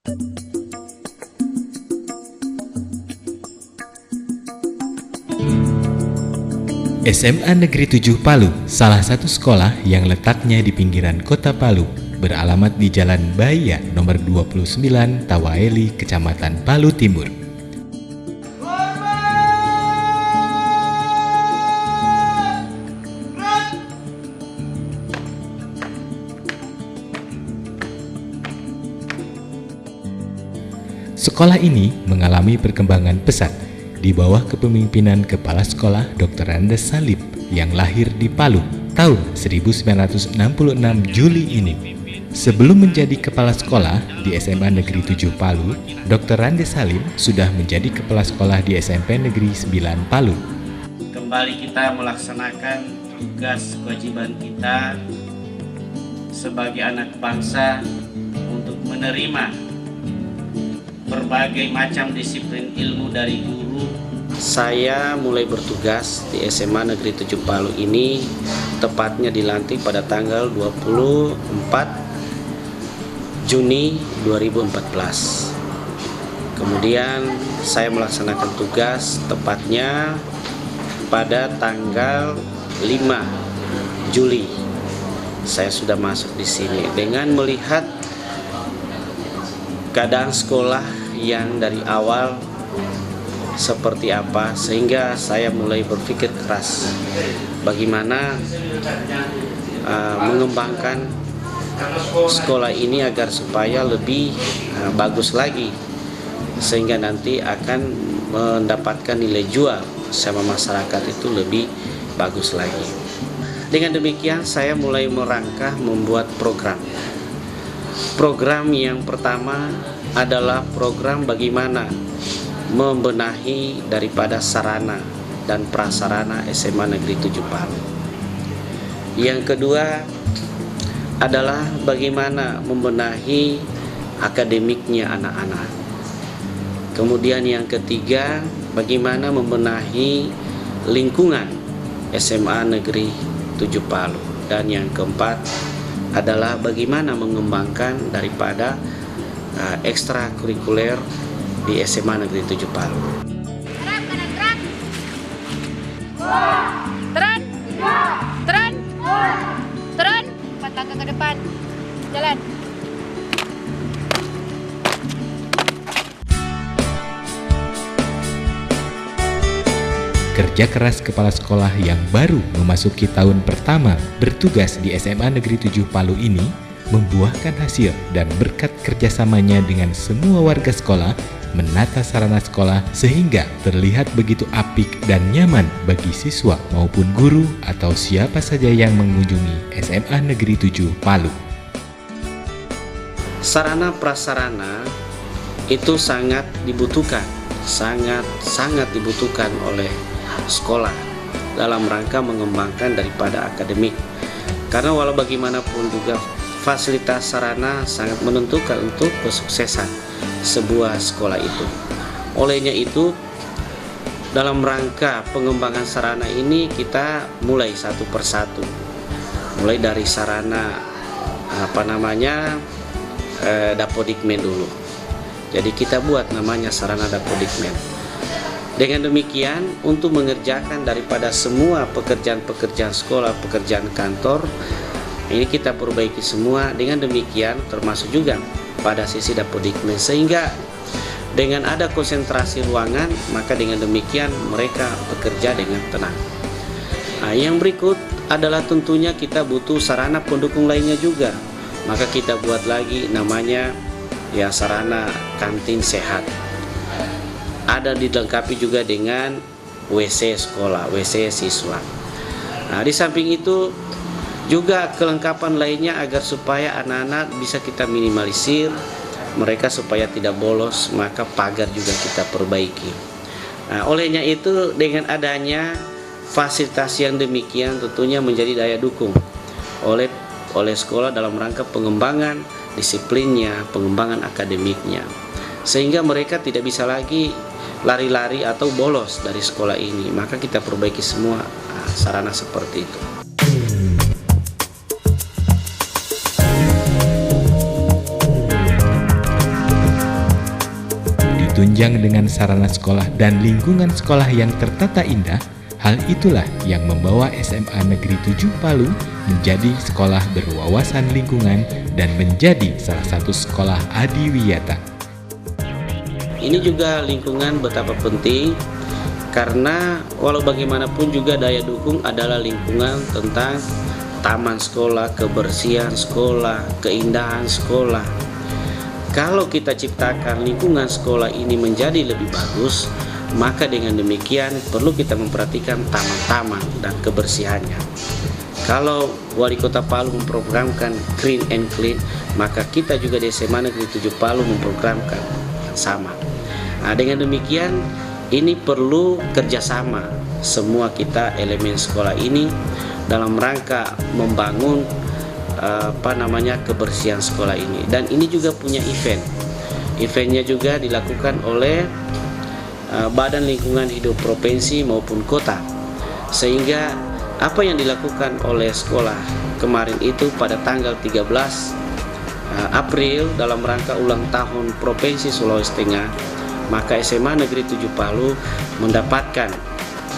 SMA Negeri 7 Palu, salah satu sekolah yang letaknya di pinggiran kota Palu, beralamat di Jalan Bahia nomor 29 Tawaeli, Kecamatan Palu Timur. Sekolah ini mengalami perkembangan pesat di bawah kepemimpinan Kepala Sekolah Dr. Andes Salim yang lahir di Palu tahun 1966 Juli ini. Sebelum menjadi Kepala Sekolah di SMA Negeri 7 Palu, Dr. Andes Salim sudah menjadi Kepala Sekolah di SMP Negeri 9 Palu. Kembali kita melaksanakan tugas kewajiban kita sebagai anak bangsa untuk menerima berbagai macam disiplin ilmu dari guru. Saya mulai bertugas di SMA Negeri 7 Palu ini tepatnya dilantik pada tanggal 24 Juni 2014. Kemudian saya melaksanakan tugas tepatnya pada tanggal 5 Juli. Saya sudah masuk di sini dengan melihat keadaan sekolah yang dari awal seperti apa, sehingga saya mulai berpikir keras bagaimana mengembangkan sekolah ini agar supaya lebih bagus lagi, sehingga nanti akan mendapatkan nilai jual sama masyarakat itu lebih bagus lagi. Dengan demikian saya mulai merangkah membuat program. Program yang pertama adalah program bagaimana membenahi daripada sarana dan prasarana SMA Negeri 7 Palu. Yang kedua adalah bagaimana membenahi akademiknya anak-anak. Kemudian yang ketiga, bagaimana membenahi lingkungan SMA Negeri 7 Palu. Dan yang keempat adalah bagaimana mengembangkan daripada ekstrakurikuler di SMA Negeri 7 Palu. Turun, 4 langkah ke depan, jalan. Kerja keras kepala sekolah yang baru memasuki tahun pertama bertugas di SMA Negeri 7 Palu ini membuahkan hasil, dan berkat kerjasamanya dengan semua warga sekolah menata sarana sekolah sehingga terlihat begitu apik dan nyaman bagi siswa maupun guru atau siapa saja yang mengunjungi SMA Negeri 7 Palu. Sarana prasarana itu sangat dibutuhkan, sangat dibutuhkan oleh sekolah dalam rangka mengembangkan daripada akademik. Karena walau bagaimanapun juga fasilitas sarana sangat menentukan untuk kesuksesan sebuah sekolah itu. Olehnya itu, dalam rangka pengembangan sarana ini kita mulai satu persatu. Mulai dari sarana Dapodikmen dulu. Jadi kita buat namanya sarana Dapodikmen. Dengan demikian, untuk mengerjakan daripada semua pekerjaan-pekerjaan sekolah, pekerjaan kantor, ini kita perbaiki semua. Dengan demikian termasuk juga pada sisi Dapodikmen, sehingga dengan ada konsentrasi ruangan, maka dengan demikian mereka bekerja dengan tenang. Nah, yang berikut adalah tentunya kita butuh sarana pendukung lainnya juga. Maka kita buat lagi namanya ya sarana kantin sehat. Ada dilengkapi juga dengan WC sekolah, WC siswa. Nah, di samping itu juga kelengkapan lainnya agar supaya anak-anak bisa kita minimalisir, mereka supaya tidak bolos, maka pagar juga kita perbaiki. Nah, olehnya itu dengan adanya fasilitas yang demikian tentunya menjadi daya dukung oleh sekolah dalam rangka pengembangan disiplinnya, pengembangan akademiknya, sehingga mereka tidak bisa lagi lari-lari atau bolos dari sekolah ini. Maka kita perbaiki semua sarana seperti itu. Ditunjang dengan sarana sekolah dan lingkungan sekolah yang tertata indah, hal itulah yang membawa SMA Negeri 7 Palu menjadi sekolah berwawasan lingkungan dan menjadi salah satu sekolah adiwiyata. Ini juga lingkungan betapa penting, karena walau bagaimanapun juga daya dukung adalah lingkungan tentang taman sekolah, kebersihan sekolah, keindahan sekolah. Kalau kita ciptakan lingkungan sekolah ini menjadi lebih bagus, maka dengan demikian perlu kita memperhatikan taman-taman dan kebersihannya. Kalau Wali Kota Palu memprogramkan Green and Clean, maka kita juga di SMA Negeri 7 Palu memprogramkan yang sama. Nah, dengan demikian ini perlu kerjasama semua kita elemen sekolah ini dalam rangka membangun kebersihan sekolah ini. Dan ini juga punya eventnya juga dilakukan oleh Badan Lingkungan Hidup Provinsi maupun kota, sehingga apa yang dilakukan oleh sekolah kemarin itu pada tanggal 13 April dalam rangka ulang tahun Provinsi Sulawesi Tengah, maka SMA Negeri 7 Palu mendapatkan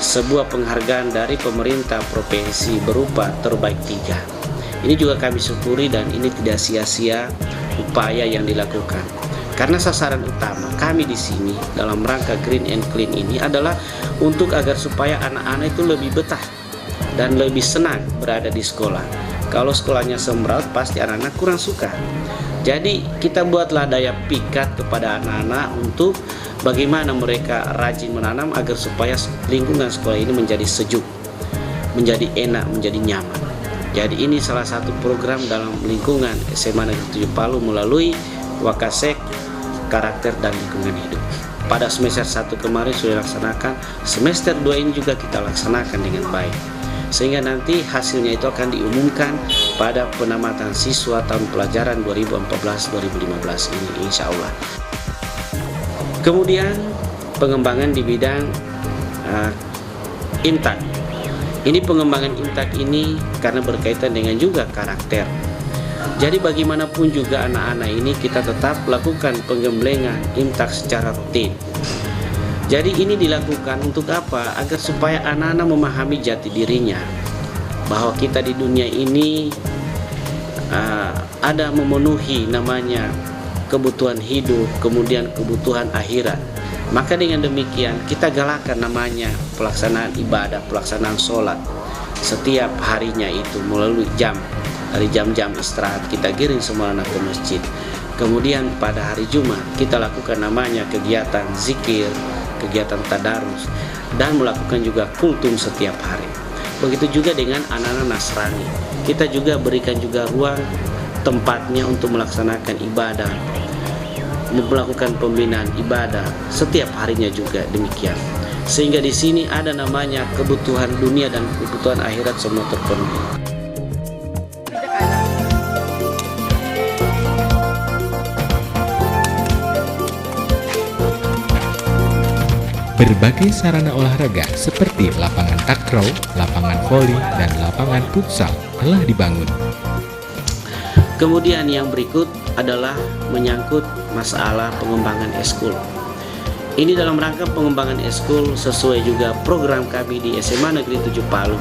sebuah penghargaan dari pemerintah provinsi berupa terbaik 3. Ini juga kami syukuri dan ini tidak sia-sia upaya yang dilakukan. Karena sasaran utama kami di sini dalam rangka Green and Clean ini adalah untuk agar supaya anak-anak itu lebih betah dan lebih senang berada di sekolah. Kalau sekolahnya semraut pasti anak-anak kurang suka. Jadi kita buatlah daya pikat kepada anak-anak untuk bagaimana mereka rajin menanam agar supaya lingkungan sekolah ini menjadi sejuk, menjadi enak, menjadi nyaman. Jadi ini salah satu program dalam lingkungan SMA Negeri 7 Palu melalui Wakasek Karakter dan Lingkungan Hidup. Pada semester 1 kemarin sudah dilaksanakan, semester 2 ini juga kita laksanakan dengan baik. Sehingga nanti hasilnya itu akan diumumkan pada penamatan siswa tahun pelajaran 2014-2015 ini insya Allah. Kemudian pengembangan di bidang IMTAK. Ini pengembangan IMTAK ini karena berkaitan dengan juga karakter. Jadi bagaimanapun juga anak-anak ini kita tetap lakukan penggemblengan IMTAK secara rutin. Jadi ini dilakukan untuk apa? Agar supaya anak-anak memahami jati dirinya, bahwa kita di dunia ini ada memenuhi namanya kebutuhan hidup, kemudian kebutuhan akhirat. Maka dengan demikian kita galakan namanya pelaksanaan ibadah, pelaksanaan sholat setiap harinya itu melalui dari jam-jam istirahat kita giring semua anak ke masjid. Kemudian pada hari Jumat kita lakukan namanya kegiatan zikir, kegiatan tadarus, dan melakukan juga kultum setiap hari. Begitu juga dengan anak-anak Nasrani, kita juga berikan juga ruang tempatnya untuk melaksanakan ibadah, melakukan pembinaan ibadah setiap harinya juga demikian. Sehingga di sini ada namanya kebutuhan dunia dan kebutuhan akhirat semua terpenuhi. Berbagai sarana olahraga seperti lapangan takraw, lapangan voli, dan lapangan futsal telah dibangun. Kemudian yang berikut adalah menyangkut masalah pengembangan eskul. Ini dalam rangka pengembangan eskul sesuai juga program kami di SMA Negeri 7 Palu,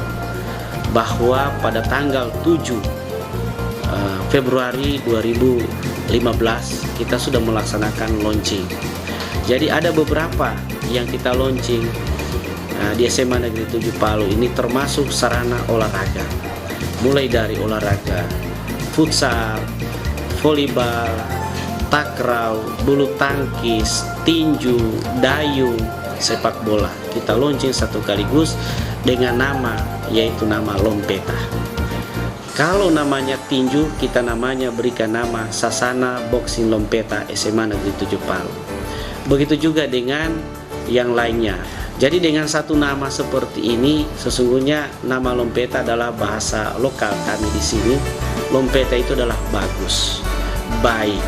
bahwa pada tanggal 7 Februari 2015 kita sudah melaksanakan launching. Jadi ada beberapa yang kita launching di SMA Negeri 7 Palu ini, termasuk sarana olahraga, mulai dari olahraga futsal, volleyball, takraw, bulu tangkis, tinju, dayung, sepak bola. Kita launching satu kaligus dengan nama, yaitu nama Lompeta. Kalau namanya tinju, kita namanya berikan nama Sasana Boxing Lompeta SMA Negeri 7 Palu. Begitu juga dengan yang lainnya. Jadi dengan satu nama seperti ini, sesungguhnya nama Lompeta adalah bahasa lokal kami di sini. Lompeta itu adalah bagus, baik.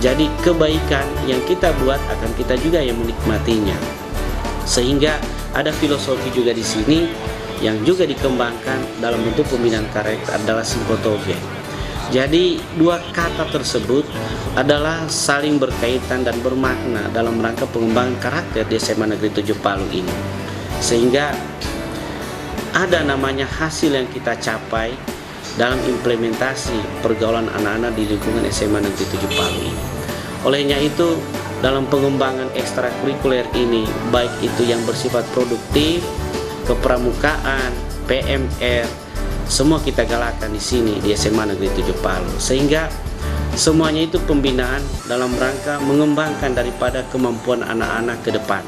Jadi kebaikan yang kita buat akan kita juga yang menikmatinya. Sehingga ada filosofi juga di sini yang juga dikembangkan dalam bentuk pembinaan karakter adalah psikotoge. Jadi dua kata tersebut adalah saling berkaitan dan bermakna dalam rangka pengembangan karakter di SMA Negeri 7 Palu ini. Sehingga ada namanya hasil yang kita capai dalam implementasi pergaulan anak-anak di lingkungan SMA Negeri 7 Palu ini. Olehnya itu, dalam pengembangan ekstrakurikuler ini, baik itu yang bersifat produktif, kepramukaan, PMR, semua kita galakkan di sini di SMA Negeri 7 Palu. Sehingga semuanya itu pembinaan dalam rangka mengembangkan daripada kemampuan anak-anak ke depan.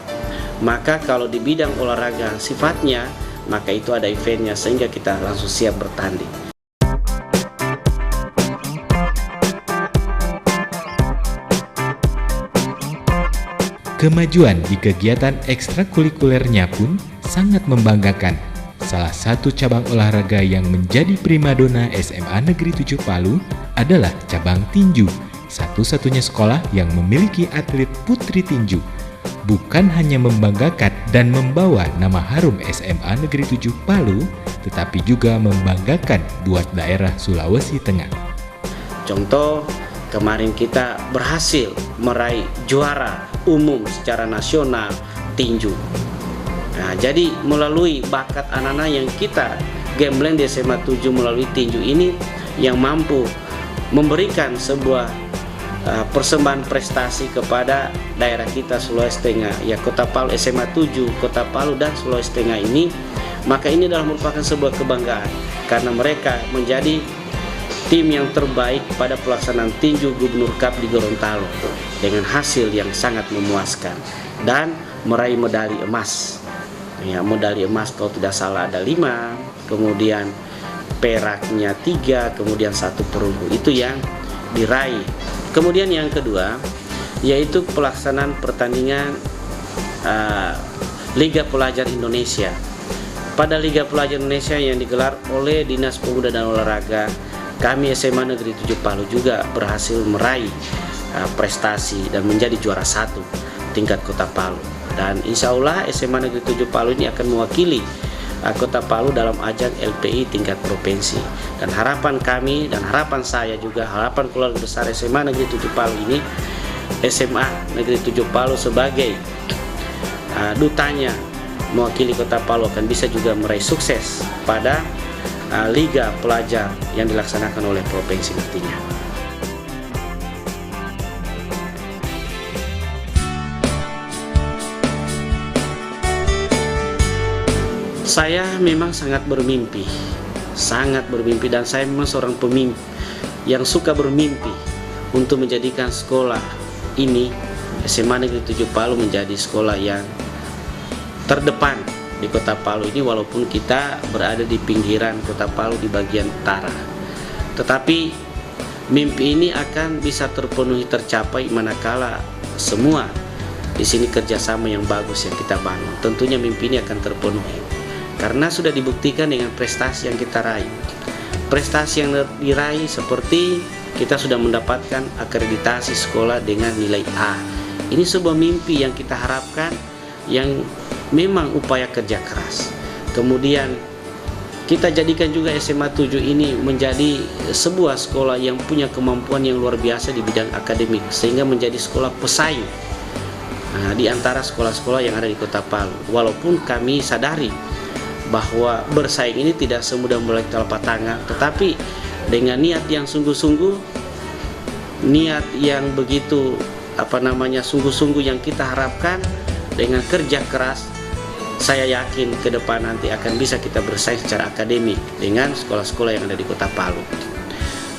Maka kalau di bidang olahraga sifatnya, maka itu ada eventnya sehingga kita langsung siap bertanding. Kemajuan di kegiatan ekstrakurikulernya pun sangat membanggakan. Salah satu cabang olahraga yang menjadi primadona SMA Negeri 7 Palu adalah cabang tinju, satu-satunya sekolah yang memiliki atlet putri tinju. Bukan hanya membanggakan dan membawa nama harum SMA Negeri 7 Palu, tetapi juga membanggakan buat daerah Sulawesi Tengah. Contoh, kemarin kita berhasil meraih juara umum secara nasional tinju. Nah, jadi melalui bakat anak-anak yang kita gembleng di SMA 7 melalui tinju ini yang mampu memberikan sebuah persembahan prestasi kepada daerah kita Sulawesi Tengah, ya Kota Palu, SMA 7, Kota Palu dan Sulawesi Tengah ini, maka ini adalah merupakan sebuah kebanggaan karena mereka menjadi tim yang terbaik pada pelaksanaan tinju Gubernur Cup di Gorontalo dengan hasil yang sangat memuaskan dan meraih medali emas. Ya, medali emas kalau tidak salah ada 5, kemudian peraknya 3, kemudian 1 perunggu. Itu yang diraih. Kemudian yang kedua yaitu pelaksanaan pertandingan Liga Pelajar Indonesia. Pada Liga Pelajar Indonesia yang digelar oleh Dinas Pemuda dan Olahraga, kami SMA Negeri 7 Palu juga berhasil meraih prestasi dan menjadi juara 1 tingkat Kota Palu. Dan insya Allah SMA Negeri 7 Palu ini akan mewakili Kota Palu dalam ajang LPI tingkat provinsi. Dan harapan kami dan harapan saya juga, harapan keluarga besar SMA Negeri 7 Palu ini, SMA Negeri 7 Palu sebagai dutanya mewakili Kota Palu akan bisa juga meraih sukses pada Liga Pelajar yang dilaksanakan oleh provinsi nantinya. Saya memang sangat bermimpi dan saya memang seorang pemimpi yang suka bermimpi untuk menjadikan sekolah ini, SMA Negeri 7 Palu, menjadi sekolah yang terdepan di Kota Palu ini, walaupun kita berada di pinggiran Kota Palu di bagian utara. Tetapi mimpi ini akan bisa terpenuhi, tercapai manakala semua di sini kerjasama yang bagus yang kita bangun. Tentunya mimpi ini akan terpenuhi karena sudah dibuktikan dengan prestasi yang kita raih. Prestasi yang diraih seperti kita sudah mendapatkan akreditasi sekolah dengan nilai A. Ini sebuah mimpi yang kita harapkan, yang memang upaya kerja keras. Kemudian kita jadikan juga SMA 7 ini menjadi sebuah sekolah yang punya kemampuan yang luar biasa di bidang akademik, sehingga menjadi sekolah pesaing di antara sekolah-sekolah yang ada di Kota Palu. Walaupun kami sadari bahwa bersaing ini tidak semudah melek telapak tangan, tetapi dengan niat yang sungguh-sungguh, niat yang begitu sungguh-sungguh yang kita harapkan, dengan kerja keras, saya yakin ke depan nanti akan bisa kita bersaing secara akademik dengan sekolah-sekolah yang ada di Kota Palu.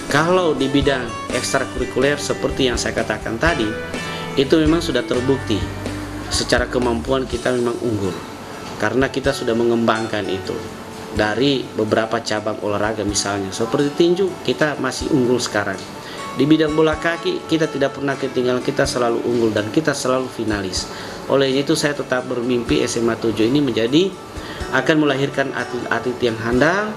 Kalau di bidang ekstrakurikuler seperti yang saya katakan tadi, itu memang sudah terbukti secara kemampuan kita memang unggul, karena kita sudah mengembangkan itu dari beberapa cabang olahraga. Misalnya seperti tinju, kita masih unggul sekarang. Di bidang bola kaki kita tidak pernah ketinggalan, kita selalu unggul dan kita selalu finalis. Oleh itu saya tetap bermimpi SMA 7 ini akan melahirkan atlet-atlet yang handal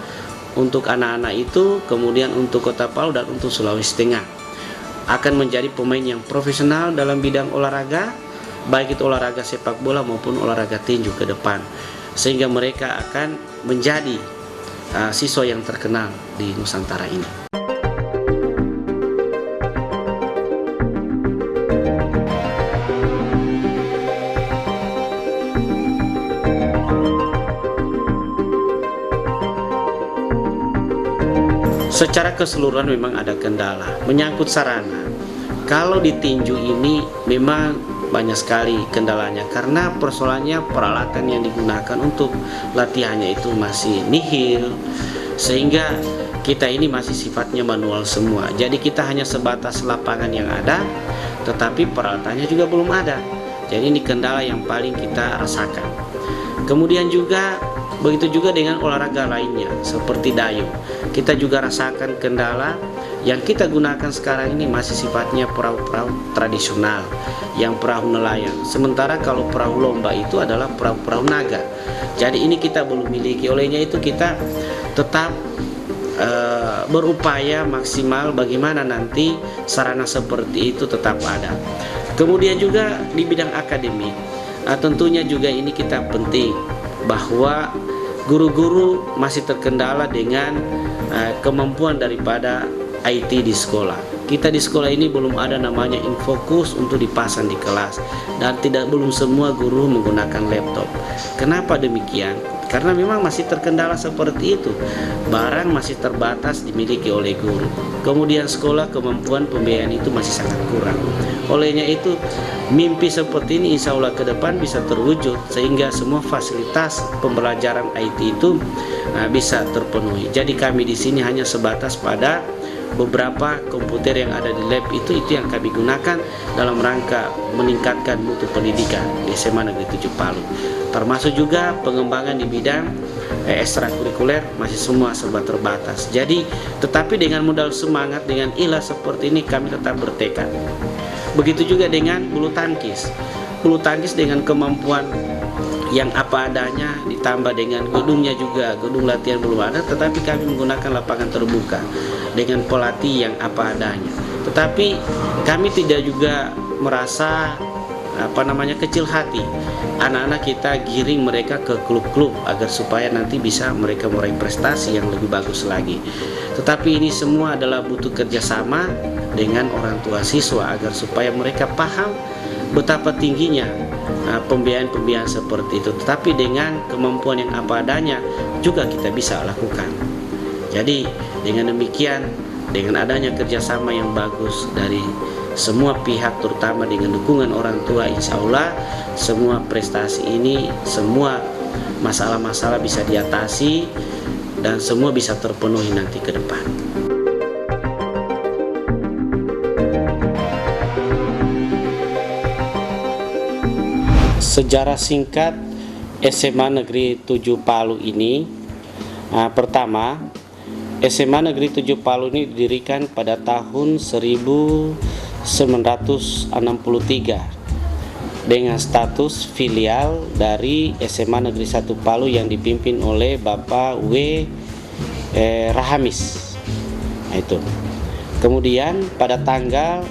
untuk anak-anak itu, kemudian untuk Kota Palu dan untuk Sulawesi Tengah. Akan menjadi pemain yang profesional dalam bidang olahraga, baik itu olahraga sepak bola maupun olahraga tinju ke depan, sehingga mereka akan menjadi siswa yang terkenal di Nusantara ini. Secara keseluruhan memang ada kendala menyangkut sarana. Kalau di tinju ini memang banyak sekali kendalanya karena persoalannya peralatan yang digunakan untuk latihannya itu masih nihil, sehingga kita ini masih sifatnya manual semua. Jadi kita hanya sebatas lapangan yang ada, tetapi peralatannya juga belum ada. Jadi ini kendala yang paling kita rasakan. Kemudian juga begitu juga dengan olahraga lainnya seperti dayung. Kita juga rasakan kendala yang kita gunakan sekarang ini masih sifatnya perahu-perahu tradisional, yang perahu nelayan. Sementara kalau perahu lomba itu adalah perahu-perahu naga. Jadi ini kita belum miliki. Olehnya itu kita tetap berupaya maksimal bagaimana nanti sarana seperti itu tetap ada. Kemudian juga di bidang akademik, tentunya juga ini kita penting bahwa guru-guru masih terkendala dengan kemampuan daripada IT di sekolah. Kita di sekolah ini belum ada namanya infokus untuk dipasang di kelas, dan belum semua guru menggunakan laptop. Kenapa demikian? Karena memang masih terkendala seperti itu. Barang masih terbatas dimiliki oleh guru. Kemudian sekolah kemampuan pembiayaan itu masih sangat kurang. Olehnya itu mimpi seperti ini insya Allah ke depan bisa terwujud sehingga semua fasilitas pembelajaran IT itu bisa terpenuhi. Jadi kami di sini hanya sebatas pada beberapa komputer yang ada di lab itu yang kami gunakan dalam rangka meningkatkan mutu pendidikan di SMA Negeri 7 Palu. Termasuk juga pengembangan di bidang ekstrakurikuler masih semua serba terbatas. Jadi tetapi dengan modal semangat, dengan ikhlas seperti ini kami tetap bertekad. Begitu juga dengan bulu tangkis. Bulu tangkis dengan kemampuan yang apa adanya ditambah dengan gedungnya juga, gedung latihan belum ada, tetapi kami menggunakan lapangan terbuka dengan pelatih yang apa adanya. Tetapi kami tidak juga merasa kecil hati. Anak-anak kita giring mereka ke klub-klub agar supaya nanti bisa mereka meraih prestasi yang lebih bagus lagi. Tetapi ini semua adalah butuh kerjasama dengan orang tua siswa agar supaya mereka paham betapa tingginya pembiayaan-pembiayaan seperti itu. Tetapi dengan kemampuan yang apa adanya juga kita bisa lakukan. Jadi dengan demikian, dengan adanya kerjasama yang bagus dari semua pihak, terutama dengan dukungan orang tua, insya Allah semua prestasi ini, semua masalah-masalah bisa diatasi dan semua bisa terpenuhi nanti ke depan. Sejarah singkat SMA Negeri 7 Palu ini, pertama, SMA Negeri 7 Palu ini didirikan pada tahun 1963 dengan status filial dari SMA Negeri 1 Palu yang dipimpin oleh Bapak W. Rahamis. Itu. Kemudian pada tanggal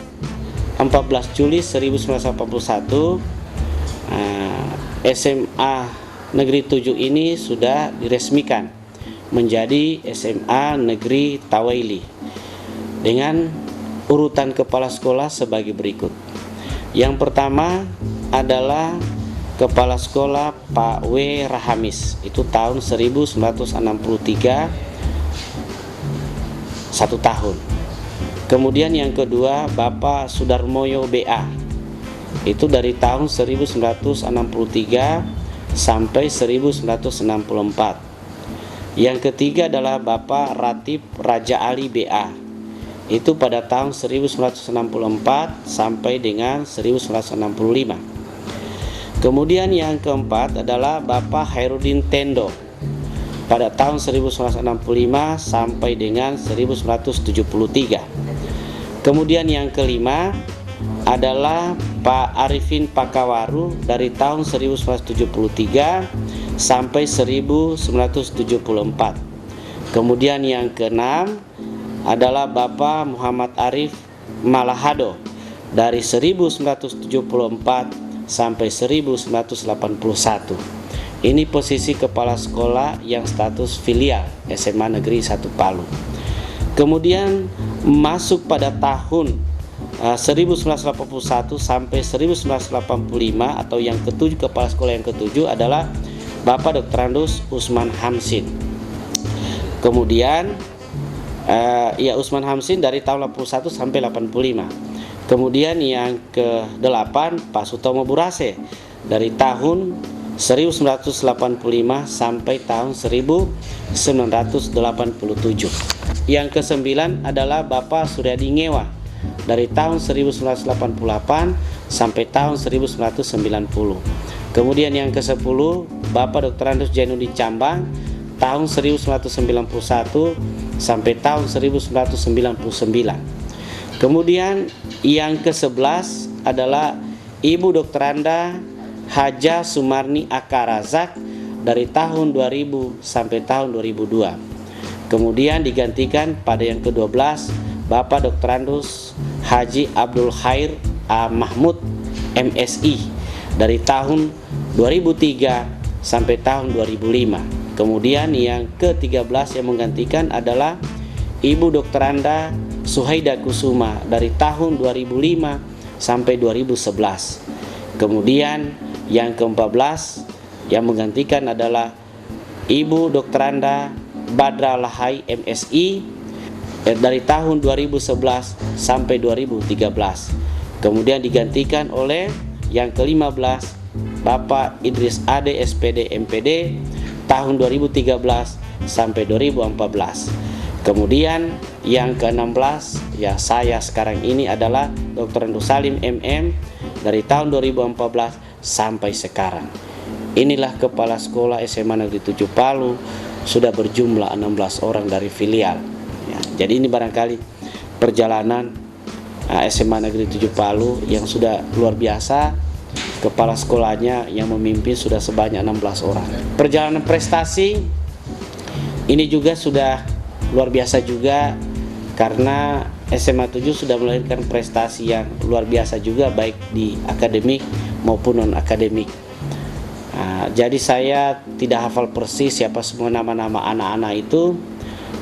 14 Juli 1981 SMA Negeri 7 ini sudah diresmikan menjadi SMA Negeri Tawaili dengan urutan kepala sekolah sebagai berikut. Yang pertama adalah kepala sekolah Pak W. Rahamis, itu tahun 1963, 1 tahun. Kemudian yang kedua Bapak Sudarmoyo BA, itu dari tahun 1963 sampai 1964. Yang ketiga adalah Bapak Ratib Raja Ali BA, itu pada tahun 1964 sampai dengan 1965. Kemudian yang keempat adalah Bapak Hairudin Tendo pada tahun 1965 sampai dengan 1973. Kemudian yang kelima adalah Pak Arifin Pakawaru dari tahun 1973 sampai 1974. Kemudian yang keenam adalah Bapak Muhammad Arif Malahado dari 1974 sampai 1981. Ini posisi kepala sekolah yang status filial SMA Negeri 1 Palu. Kemudian masuk pada tahun 1981 sampai 1985 atau yang ketujuh, kepala sekolah yang ketujuh adalah Bapak Dr. Andus Usman Hamsin. Kemudian Usman Hamsin dari tahun 81 sampai 85. Kemudian yang ke-8 Pak Sutomo Burase dari tahun 1985 sampai tahun 1987. Yang ke-9 adalah Bapak Suryadi Ngewa dari tahun 1988 sampai tahun 1990. Kemudian yang ke-10 Bapak Dr. Andus Jainuddin Cambang tahun 1991 sampai tahun 1999. Kemudian yang ke-11 adalah Ibu Dr. Anda Haja Sumarni Akarazak dari tahun 2000 sampai tahun 2002. Kemudian digantikan pada yang ke-12 Bapak Dr. Andus Haji Abdul Khair A. Mahmud MSI dari tahun 2003 sampai tahun 2005. Kemudian yang ke-13 yang menggantikan adalah Ibu Dr. Anda Suhaida Kusuma dari tahun 2005 sampai 2011. Kemudian yang ke-14 yang menggantikan adalah Ibu Dr. Anda Badra Lahai MSI dari tahun 2011 sampai 2013. Kemudian digantikan oleh yang ke-15 Bapak Idris Ade SPD MPD tahun 2013 sampai 2014. Kemudian yang ke-16 ya saya sekarang ini adalah Dr. Andus Salim MM dari tahun 2014 sampai sekarang. Inilah kepala sekolah SMA Negeri 7 Palu, sudah berjumlah 16 orang dari filial ya. Jadi ini barangkali perjalanan SMA Negeri 7 Palu yang sudah luar biasa. Kepala sekolahnya yang memimpin sudah sebanyak 16 orang. Perjalanan prestasi ini juga sudah luar biasa juga, karena SMA 7 sudah melahirkan prestasi yang luar biasa juga baik di akademik maupun non akademik. Jadi saya tidak hafal persis siapa semua nama-nama anak-anak itu.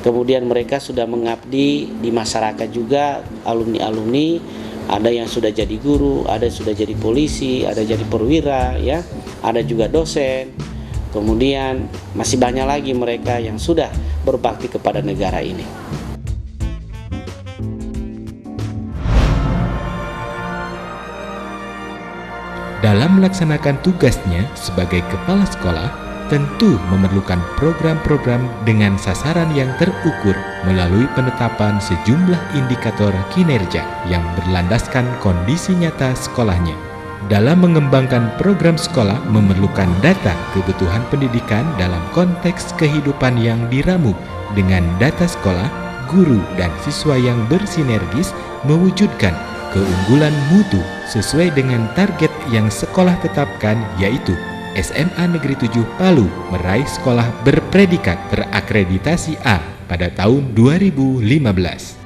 Kemudian mereka sudah mengabdi di masyarakat juga, alumni-alumni. Ada yang sudah jadi guru, ada yang sudah jadi polisi, ada jadi perwira, ya, ada juga dosen. Kemudian masih banyak lagi mereka yang sudah berbakti kepada negara ini. Dalam melaksanakan tugasnya sebagai kepala sekolah, tentu memerlukan program-program dengan sasaran yang terukur melalui penetapan sejumlah indikator kinerja yang berlandaskan kondisi nyata sekolahnya. Dalam mengembangkan program sekolah memerlukan data kebutuhan pendidikan dalam konteks kehidupan yang diramu dengan data sekolah, guru, dan siswa yang bersinergis mewujudkan keunggulan mutu sesuai dengan target yang sekolah tetapkan, yaitu SMA Negeri 7 Palu meraih sekolah berpredikat terakreditasi A pada tahun 2015.